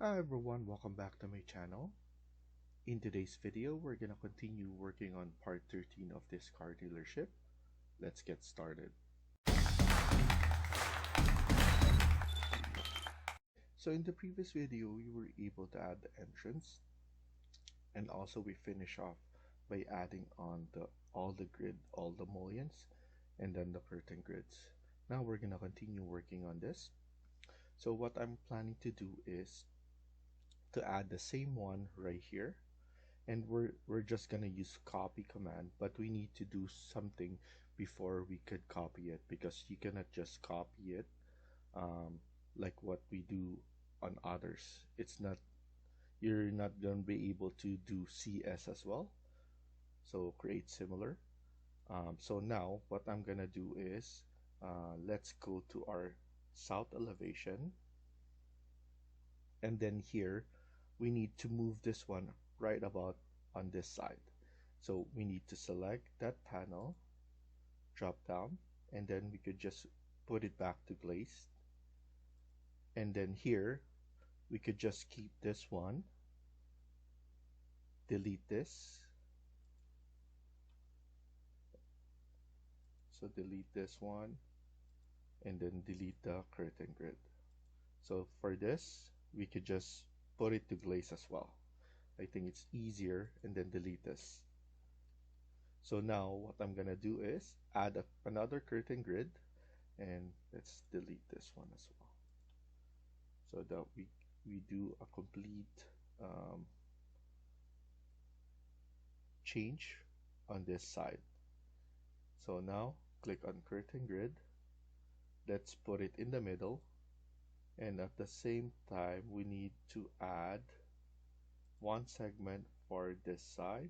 Hi everyone, welcome back to my channel. In today's video, we're gonna continue working on part 13 of this car dealership. Let's get started. So in the previous video, we were able to add the entrance, and also we finish off by adding on all the grid, all the mullions, and then the curtain grids. Now we're gonna continue working on this. So what I'm planning to do is to add the same one right here, and we're just gonna use copy command, but we need to do something before we could copy it, because you cannot just copy it like what we do on others. It's not, you're not gonna be able to do CS as well. So create similar. So now what I'm gonna do is let's go to our south elevation, and then here we need to move this one right about on this side. So we need to select that panel, drop down, and then we could just put it back to glazed. And then here we could just keep this one, delete this, so delete this one, and then delete the curtain grid. So for this we could just put it to glaze as well. I think it's easier, and then delete this. So now what I'm gonna do is add another curtain grid, and let's delete this one as well, so that we do a complete change on this side. So now click on curtain grid, let's put it in the middle, and at the same time we need to add one segment for this side,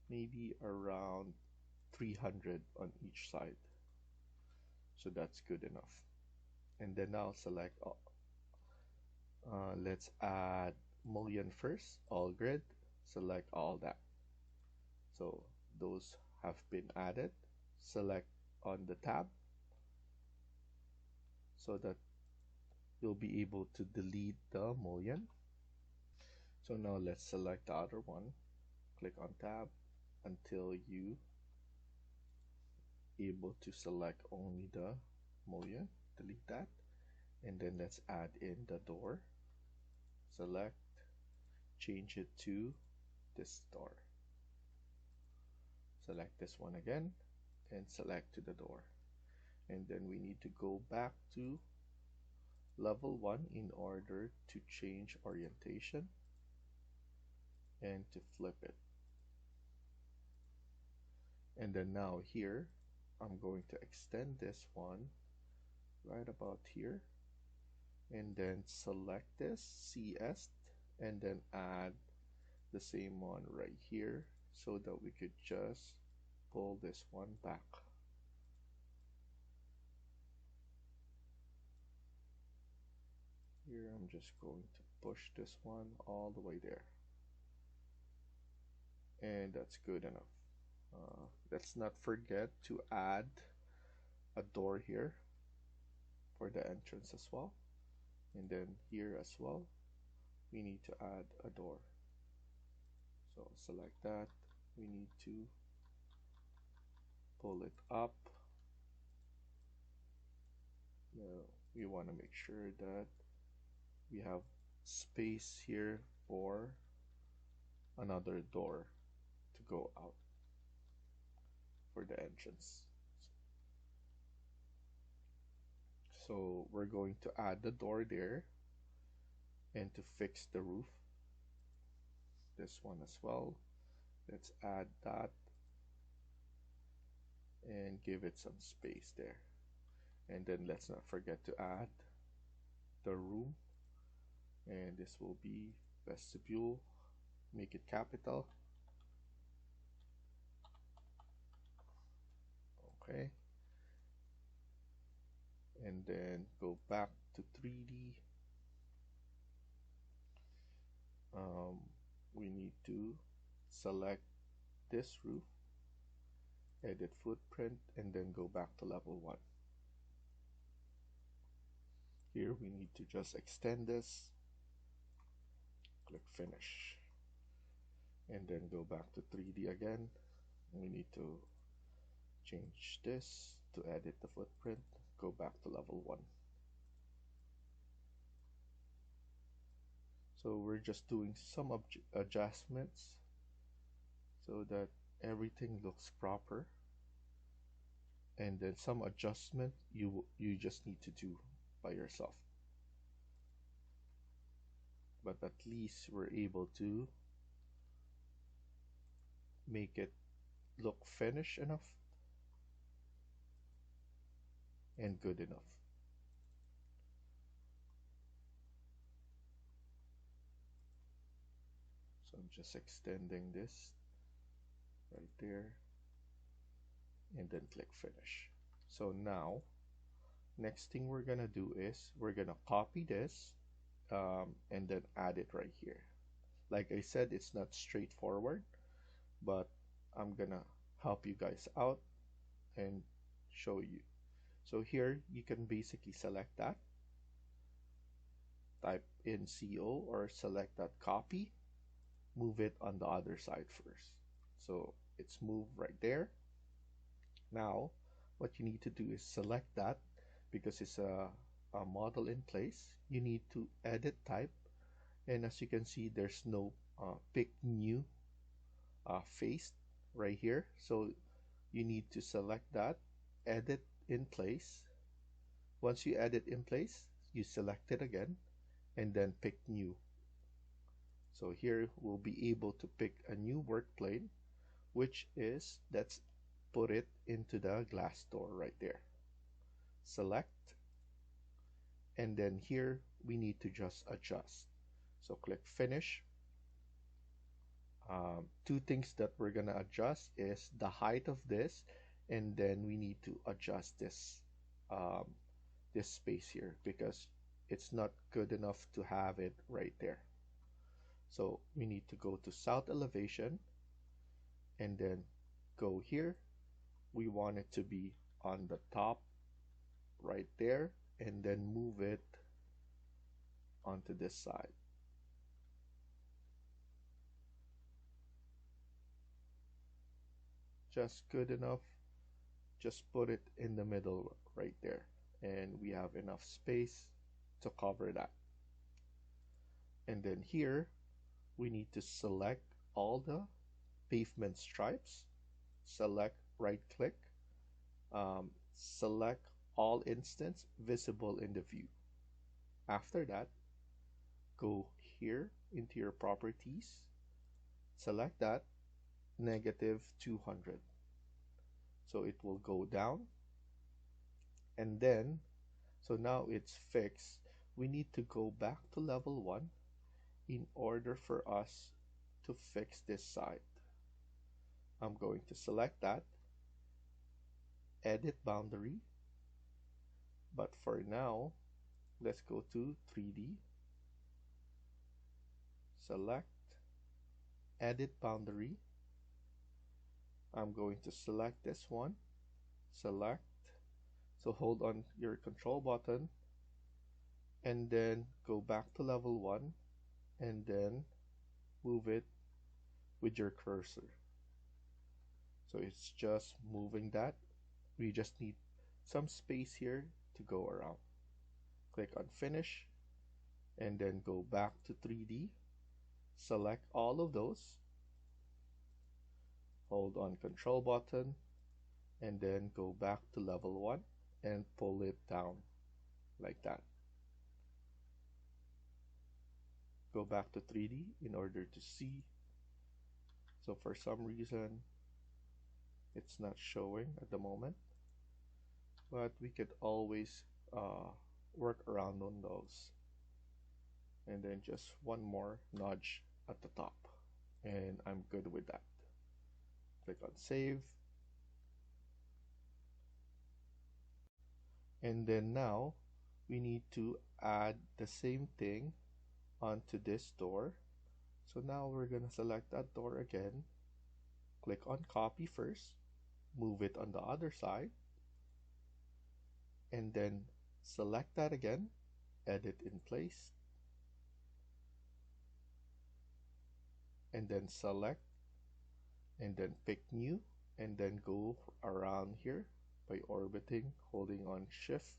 maybe around 300 on each side. So that's good enough. And then I'll select let's add mullion first, all grid, select all that. So those have been added. Select on the tab so that you'll be able to delete the mullion. So now let's select the other one, click on tab until you able to select only the mullion, delete that, and then let's add in the door, select, change it to this door, select this one again, and select to the door. And then we need to go back to level 1 in order to change orientation and to flip it. And then now here I'm going to extend this one right about here, and then select this CS, and then add the same one right here, so that we could just pull this one back. Here I'm just going to push this one all the way there, and that's good enough. Let's not forget to add a door here for the entrance as well, and then here as well we need to add a door. So select that, we need to pull it up. Now we want to make sure that we have space here for another door to go out for the entrance. So we're going to add the door there, and to fix the roof, this one as well, let's add that and give it some space there. And then let's not forget to add the room, and this will be vestibule, make it capital. Okay, and then go back to 3D. We need to select this roof, edit footprint, and then go back to level 1. Here we need to just extend this, click finish, and then go back to 3D again. We need to change this to edit the footprint. Go back to level 1. So we're just doing some adjustments so that everything looks proper, and then some adjustment you just need to do by yourself. But at least we're able to make it look finished enough and good enough. So I'm just extending this right there, and then click finish. So now next thing we're gonna do is we're gonna copy this and then add it right here. Like I said, it's not straightforward, but I'm gonna help you guys out and show you. So here you can basically select that, type in CO, or select that copy, move it on the other side first. So it's moved right there. Now what you need to do is select that, because it's a model in place. You need to edit type, and as you can see, there's no pick new face right here. So you need to select that, edit in place. Once you edit in place, you select it again, and then pick new. So here we'll be able to pick a new work plane, which is, let's put it into the glass door right there. Select, and then here we need to just adjust. So click finish. Two things that we're gonna adjust is the height of this, and then we need to adjust this this space here, because it's not good enough to have it right there. So we need to go to south elevation, and then go here. We want it to be on the top right there, and then move it onto this side. Just good enough. Just put it in the middle right there, and we have enough space to cover that. And then here we need to select all the pavement stripes, select, right click, select all instance visible in the view. After that, go here into your properties, select that, -200. So it will go down, and then, so now it's fixed. We need to go back to level 1 in order for us to fix this side. I'm going to select that, edit boundary, but for now, let's go to 3D, select, edit boundary. I'm going to select this one, select, so hold on your control button, and then go back to level 1, and then move it with your cursor. So it's just moving that. We just need some space here to go around. Click on finish, and then go back to 3D, select all of those, hold on control button, and then go back to level 1 and pull it down like that. Go back to 3D in order to see. So for some reason it's not showing at the moment, but we could always work around on those. And then just one more nudge at the top, and I'm good with that. Click on save, and then now we need to add the same thing onto this door. So now we're gonna select that door again, click on copy first, move it on the other side, and then select that again, edit in place, and then select, and then pick new, and then go around here by orbiting, holding on shift,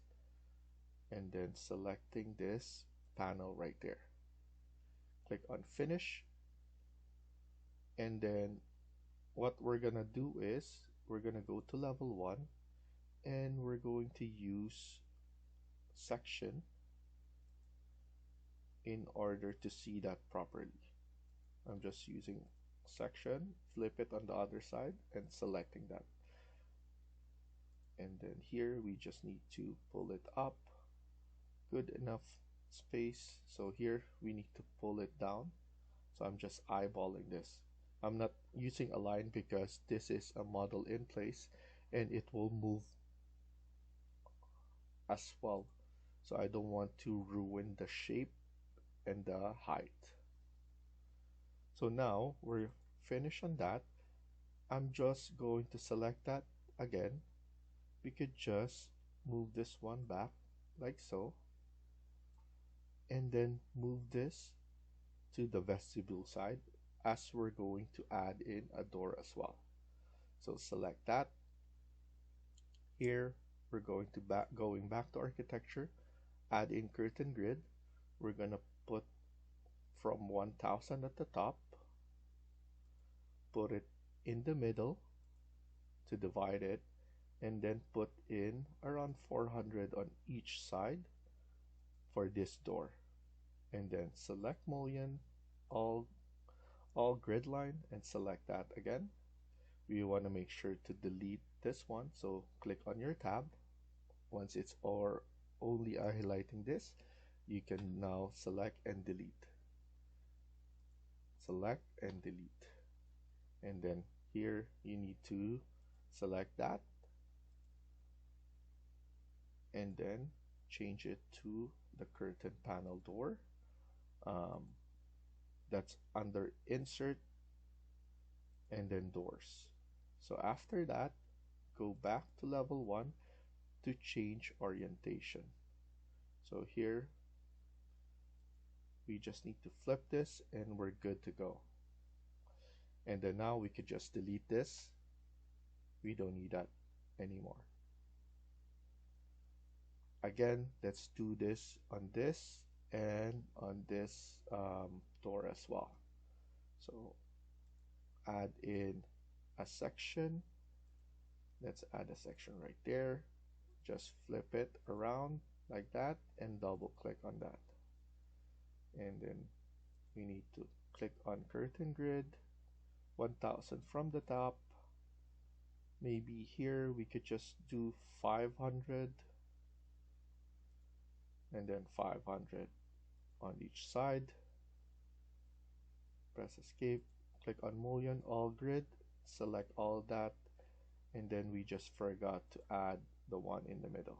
and then selecting this panel right there. Click on finish, and then what we're gonna do is we're gonna go to level 1, and we're going to use section in order to see that properly. I'm just using section, flip it on the other side, and selecting that. And then here we just need to pull it up, good enough space. So here we need to pull it down. So I'm just eyeballing this. I'm not using a line because this is a model in place and it will move as well. So I don't want to ruin the shape and the height. So now we're finished on that. I'm just going to select that again. We could just move this one back like so, and then move this to the vestibule side as we're going to add in a door as well. So select that. Here we're going back to architecture, add in curtain grid. We're gonna put from 1000 at the top, put it in the middle to divide it, and then put in around 400 on each side for this door. And then select mullion, all grid line, and select that again. We want to make sure to delete this one, so click on your tab. Once it's only highlighting this, you can now select and delete. Select and delete. And then here you need to select that and then change it to the curtain panel door. That's under insert and then doors. So after that, go back to level 1 to change orientation. So here we just need to flip this and we're good to go. And then now we could just delete this. We don't need that anymore. Again, let's do this on this and on this door as well. So add in a section. Let's add a section right there. Just flip it around like that and double click on that. And then we need to click on curtain grid, 1000 from the top. Maybe here we could just do 500 and then 500 on each side. Press escape, click on mullion, all grid, select all that, and then we just forgot to add the one in the middle.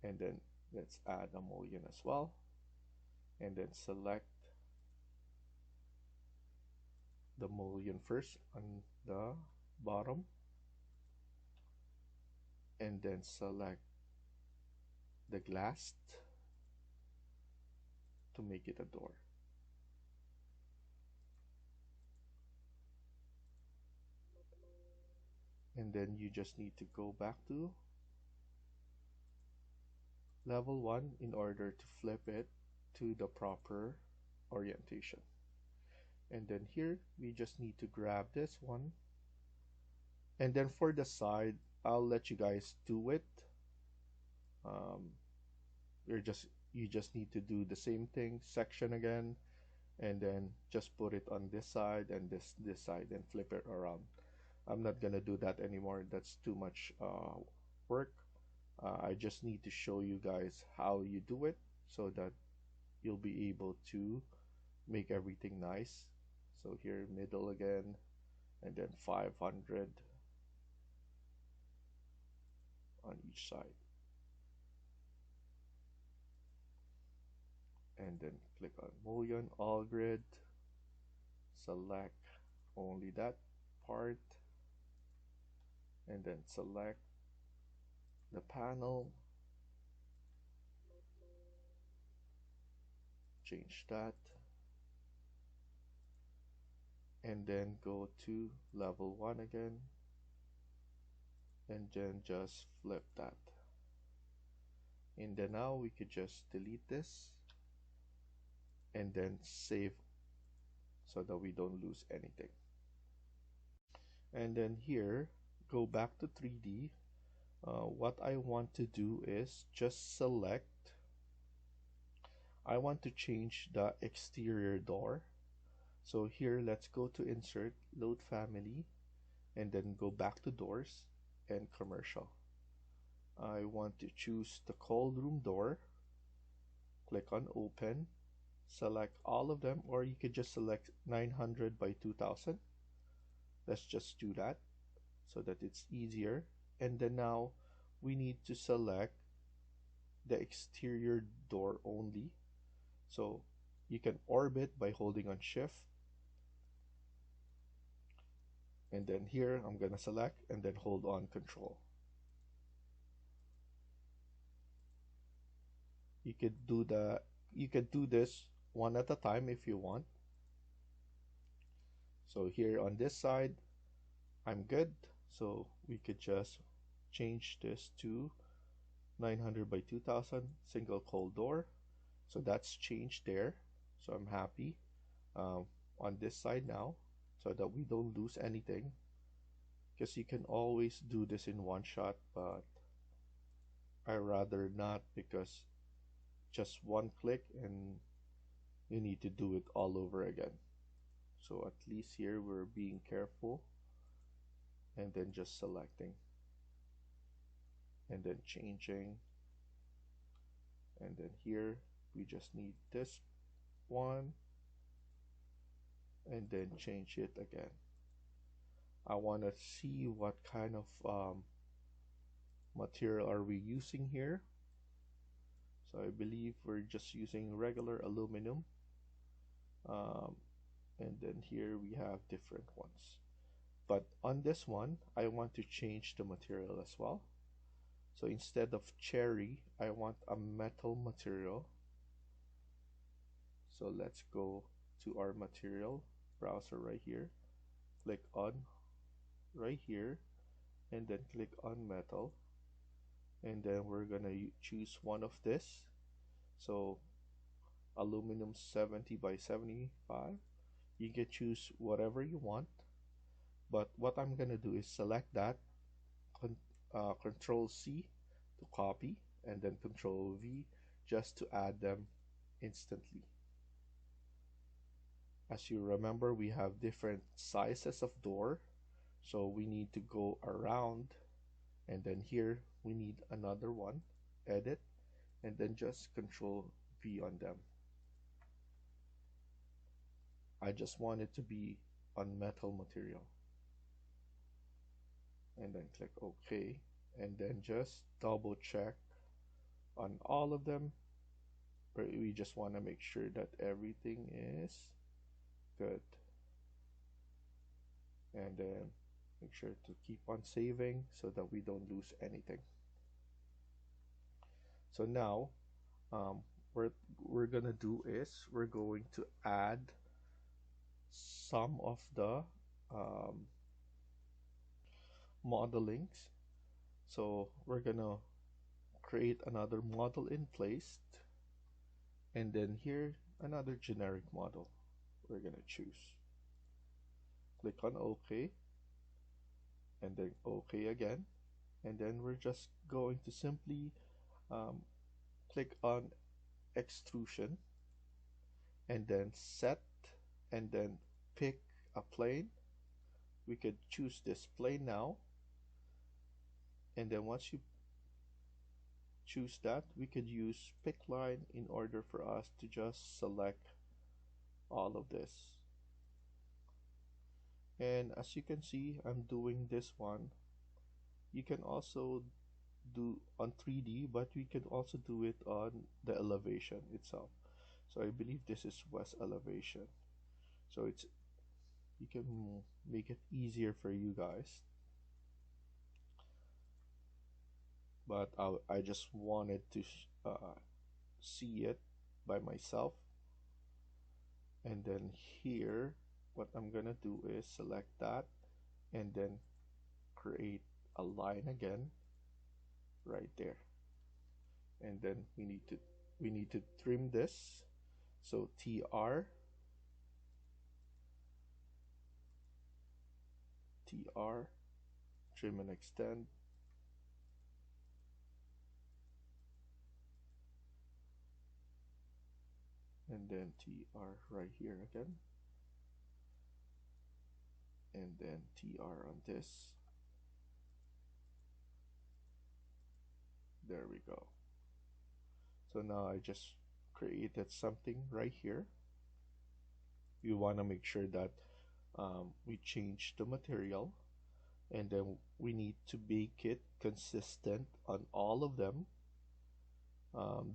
And then let's add a mullion as well, and then select the mullion first on the bottom, and then select the glass to make it a door. And then you just need to go back to level 1 in order to flip it to the proper orientation. And then here we just need to grab this one, and then for the side I'll let you guys do it. You just need to do the same thing, section again, and then just put it on this side and this side and flip it around. I'm not gonna do that anymore. That's too much work. I just need to show you guys how you do it so that you'll be able to make everything nice. So here middle again, and then 500 on each side, and then click on mullion, all grid, select only that part, and then select the panel, change that, and then go to level 1 again, and then just flip that. And then now we could just delete this and then save so that we don't lose anything. And then here, go back to 3D. What I want to do is just select, I want to change the exterior door. So here, let's go to insert, load family, and then go back to doors and commercial. I want to choose the cold room door, click on open, select all of them, or you could just select 900 by 2000. Let's just do that so that it's easier. And then now we need to select the exterior door only. So you can orbit by holding on shift, and then here I'm gonna select and then hold on control. You could do this one at a time if you want. So here on this side I'm good, so we could just change this to 900 by 2000 single cold door. So that's changed there, so I'm happy. On this side now, so that we don't lose anything, because you can always do this in one shot, but I rather not, because just one click and you need to do it all over again. So at least here we're being careful, and then just selecting and then changing, and then here we just need this one and then change it again. I want to see what kind of material are we using here. So I believe we're just using regular aluminum, and then here we have different ones, but on this one I want to change the material as well. So instead of cherry, I want a metal material. So let's go to our material browser right here, click on right here, and then click on metal, and then we're gonna choose one of this. So aluminum 70 by 75. You can choose whatever you want, but what I'm gonna do is select that, Control C to copy, and then Control V just to add them instantly. As you remember, we have different sizes of door, so we need to go around, and then here we need another one, edit, and then just Control V on them. I just want it to be on metal material, and then click OK, and then just double check on all of them. We just want to make sure that everything is good, and then make sure to keep on saving so that we don't lose anything. So now what we're gonna do is we're going to add some of the modelings. So we're gonna create another model in place, and then here another generic model we're gonna choose. Click on OK, and then OK again, and then we're just going to simply click on extrusion, and then set, and then pick a plane. We could choose this plane now, and then once you choose that, we could use pick line in order for us to just select all of this. And as you can see, I'm doing this one. You can also do on 3D, but we can also do it on the elevation itself. So I believe this is west elevation, so it's, you can make it easier for you guys, but I just wanted to see it by myself. And then here what I'm gonna do is select that and then create a line again right there. And then we need to trim this. So TR, trim and extend, and then TR right here again, and then TR on this. There we go. So now I just created something right here. You want to make sure that we change the material, and then we need to make it consistent on all of them.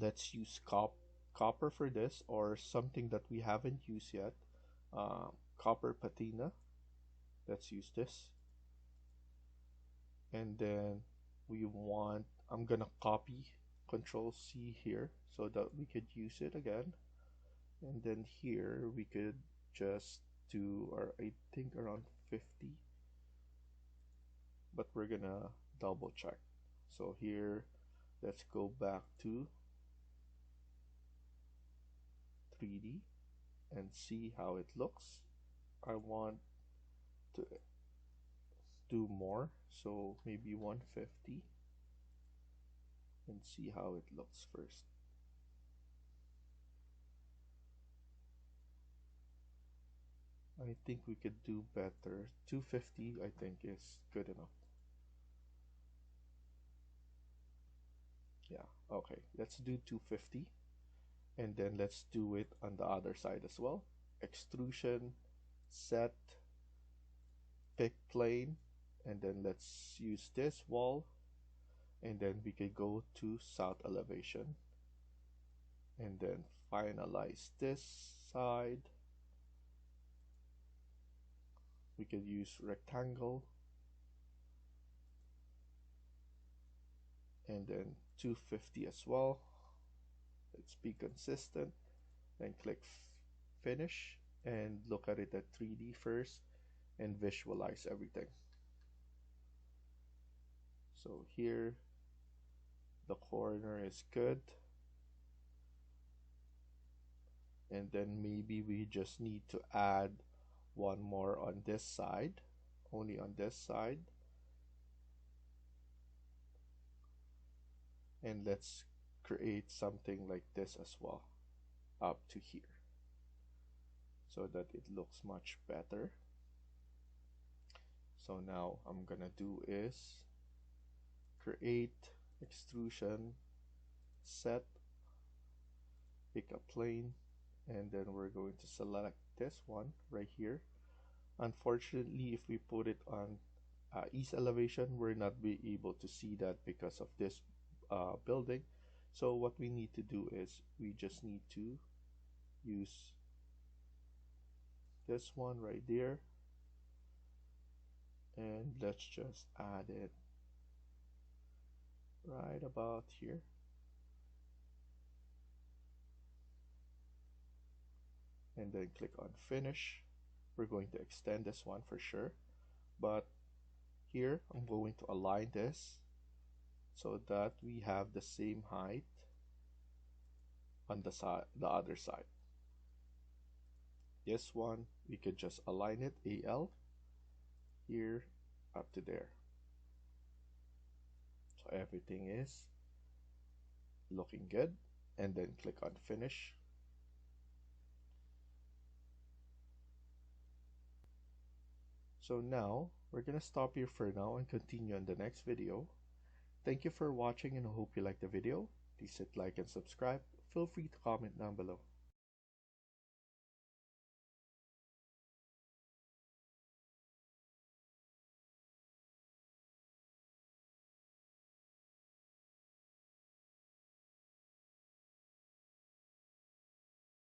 Let's use copper for this, or something that we haven't used yet. Copper patina. Let's use this. And then I'm gonna copy Control C here so that we could use it again. And then here we could just do, or I think around 50, but we're gonna double check. So here, let's go back to 3D and see how it looks. I want to do more, so maybe 150, and see how it looks first. I think we could do better. 250 I think is good enough. Yeah, okay, let's do 250, and then let's do it on the other side as well. Extrusion, set, pick plane, and then let's use this wall, and then we can go to south elevation, and then finalize this side. We could use rectangle, and then 250 as well. Let's be consistent, then click finish, and look at it at 3D first and visualize everything. So here the corner is good, and then maybe we just need to add one more on this side, only on this side, and let's create something like this as well up to here so that it looks much better. So now I'm gonna do is create extrusion, set, pick a plane, and then we're going to select this one right here. Unfortunately, if we put it on east elevation, we're not be able to see that because of this building. So what we need to do is we just need to use this one right there, and let's just add it right about here. And then click on finish. We're going to extend this one for sure, but here I'm going to align this so that we have the same height on the other side. This one we could just align it AL here up to there, so everything is looking good, and then click on finish. So now we're gonna stop here for now and continue on the next video. Thank you for watching, and I hope you liked the video. Please hit like and subscribe. Feel free to comment down below.